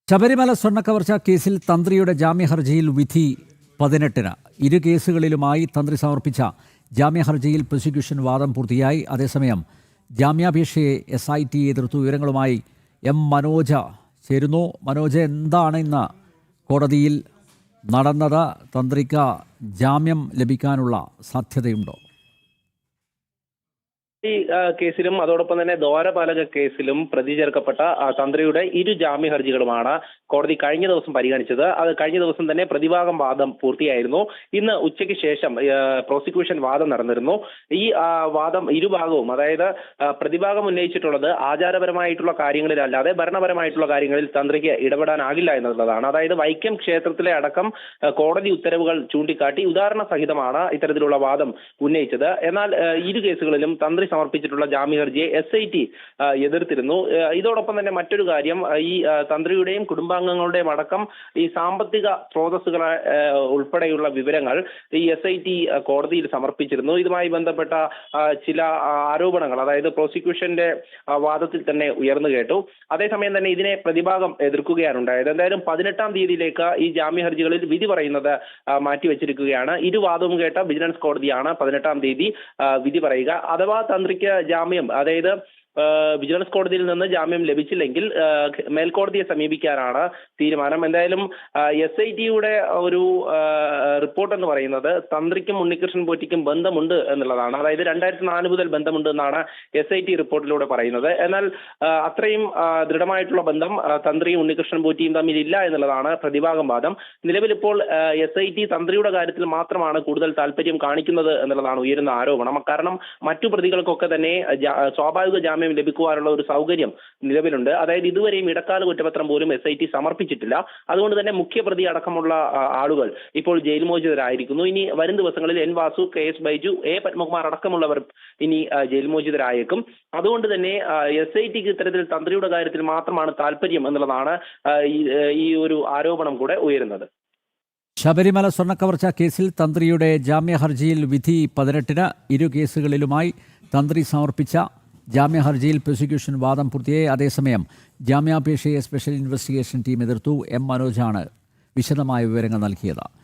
ശബരിമല സ്വർണ്ണക്കവർച്ച കേസിൽ തന്ത്രിയുടെ ജാമ്യഹർജിയിൽ വിധി 18-ന്. ഇരു കേസുകളിലുമായി തന്ത്രി സമർപ്പിച്ച ജാമ്യഹർജിയിൽ പ്രോസിക്യൂഷൻ വാദം പൂർത്തിയായി. അതേസമയം ജാമ്യാപേക്ഷയെ SIT എതിർത്തു. വിവരങ്ങളുമായി M. മനോജ ചേരുന്നു. മനോജ, എന്താണ് ഇന്ന് കോടതിയിൽ നടന്നത്? തന്ത്രിക്ക് ജാമ്യം ലഭിക്കാനുള്ള സാധ്യതയുണ്ടോ? ഈ കേസിലും അതോടൊപ്പം തന്നെ ദ്വാരപാലക കേസിലും പ്രതി ചേർക്കപ്പെട്ട തന്ത്രിയുടെ ഇരു ജാമ്യ ഹർജികളുമാണ് കോടതി കഴിഞ്ഞ ദിവസം പരിഗണിച്ചത്. അത് കഴിഞ്ഞ ദിവസം തന്നെ പ്രതിഭാഗം വാദം പൂർത്തിയായിരുന്നു. ഇന്ന് ഉച്ചയ്ക്ക് ശേഷം പ്രോസിക്യൂഷൻ വാദം നടന്നിരുന്നു. ഈ വാദം ഇരുഭാഗവും, അതായത് പ്രതിഭാഗം ഉന്നയിച്ചിട്ടുള്ളത് ആചാരപരമായിട്ടുള്ള കാര്യങ്ങളിലല്ലാതെ ഭരണപരമായിട്ടുള്ള കാര്യങ്ങളിൽ തന്ത്രിക്ക് ഇടപെടാനാകില്ല എന്നുള്ളതാണ്. അതായത് വൈക്കം ക്ഷേത്രത്തിലെ അടക്കം കോടതി ഉത്തരവുകൾ ചൂണ്ടിക്കാട്ടി ഉദാഹരണ സഹിതമാണ് ഇത്തരത്തിലുള്ള വാദം ഉന്നയിച്ചത്. എന്നാൽ ഇരു കേസുകളിലും തന്ത്രി സമർപ്പിച്ചിട്ടുള്ള ജാമ്യ ഹർജിയെ SIT എതിർത്തിരുന്നു. ഇതോടൊപ്പം തന്നെ മറ്റൊരു കാര്യം, ഈ തന്ത്രിയുടെയും കുടുംബാംഗങ്ങളുടെയും അടക്കം ഈ സാമ്പത്തിക സ്രോതസ്സുകൾ ഉൾപ്പെടെയുള്ള വിവരങ്ങൾ ഈ SIT കോടതിയിൽ സമർപ്പിച്ചിരുന്നു. ഇതുമായി ബന്ധപ്പെട്ട ചില ആരോപണങ്ങൾ, അതായത് പ്രോസിക്യൂഷന്റെ വാദത്തിൽ തന്നെ ഉയർന്നു കേട്ടു. അതേസമയം തന്നെ ഇതിനെ പ്രതിഭാഗം എതിർക്കുകയാണ് ഉണ്ടായത്. എന്തായാലും 18-ാം തീയതിയിലേക്ക് ഈ ജാമ്യ ഹർജികളിൽ വിധി പറയുന്നത് മാറ്റിവെച്ചിരിക്കുകയാണ്. ഇരുവാദവും കേട്ട വിജിലൻസ് കോടതിയാണ് 18-ാം തീയതി വിധി പറയുക. അഥവാ തന്ത്രിക്ക് ജാമ്യം, അതായത് വിജിലൻസ് കോടതിയിൽ നിന്ന് ജാമ്യം ലഭിച്ചില്ലെങ്കിൽ മേൽക്കോടതിയെ സമീപിക്കാനാണ് തീരുമാനം. എന്തായാലും SITയുടെ ഒരു റിപ്പോർട്ട് എന്ന് പറയുന്നത് തന്ത്രിക്കും ഉണ്ണികൃഷ്ണൻ പോറ്റിക്കും ബന്ധമുണ്ട് എന്നുള്ളതാണ്. അതായത് 2004 മുതൽ ബന്ധമുണ്ട് എന്നാണ് SIT റിപ്പോർട്ടിലൂടെ പറയുന്നത്. എന്നാൽ അത്രയും ദൃഢമായിട്ടുള്ള ബന്ധം തന്ത്രിയും ഉണ്ണികൃഷ്ണൻ പോറ്റിയും തമ്മിൽ ഇല്ല എന്നുള്ളതാണ് പ്രതിഭാഗം വാദം. നിലവിലിപ്പോൾ SIT തന്ത്രിയുടെ കാര്യത്തിൽ മാത്രമാണ് കൂടുതൽ താല്പര്യം കാണിക്കുന്നത് എന്നുള്ളതാണ് ഉയരുന്ന ആരോപണം. കാരണം മറ്റു പ്രതികൾക്കൊക്കെ തന്നെ സ്വാഭാവിക ജാമ്യം ലഭിക്കുവാനുള്ള ഒരു സൗകര്യം നിലവിലുണ്ട്. അതായത് ഇതുവരെയും ഇടക്കാല കുറ്റപത്രം പോലും SIT സമർപ്പിച്ചിട്ടില്ല. അതുകൊണ്ട് തന്നെ മുഖ്യപ്രതി അടക്കമുള്ള ആളുകൾ ഇപ്പോൾ ജയിൽ മോചിതരായിരിക്കുന്നു. ഇനി വരും ദിവസങ്ങളിൽ N. Vasu, KS Baiju, A. Padmakumar അടക്കമുള്ളവർ ഇനി ജയിൽ മോചിതരായേക്കും. അതുകൊണ്ട് തന്നെ SITക്ക് ഇത്തരത്തിൽ തന്ത്രിയുടെ കാര്യത്തിൽ മാത്രമാണ് താല്പര്യം എന്നുള്ളതാണ് ഈ ഒരു ആരോപണം കൂടെ ഉയരുന്നത്. ശബരിമല സ്വർണ്ണക്കവർച്ച കേസിൽ തന്ത്രിയുടെ ജാമ്യ ഹർജിയിൽ വിധി 18-ന്. ഇരു കേസുകളിലുമായി തന്ത്രി സമർപ്പിച്ച ജാമ്യ ഹർജിയിൽ പ്രോസിക്യൂഷൻ വാദം പൂർത്തിയായി. അതേസമയം ജാമ്യാപേക്ഷയെ സ്പെഷ്യൽ ഇൻവെസ്റ്റിഗേഷൻ ടീം എതിർത്തു. M. മനോജാണ് വിശദമായ വിവരങ്ങൾ നൽകിയത്.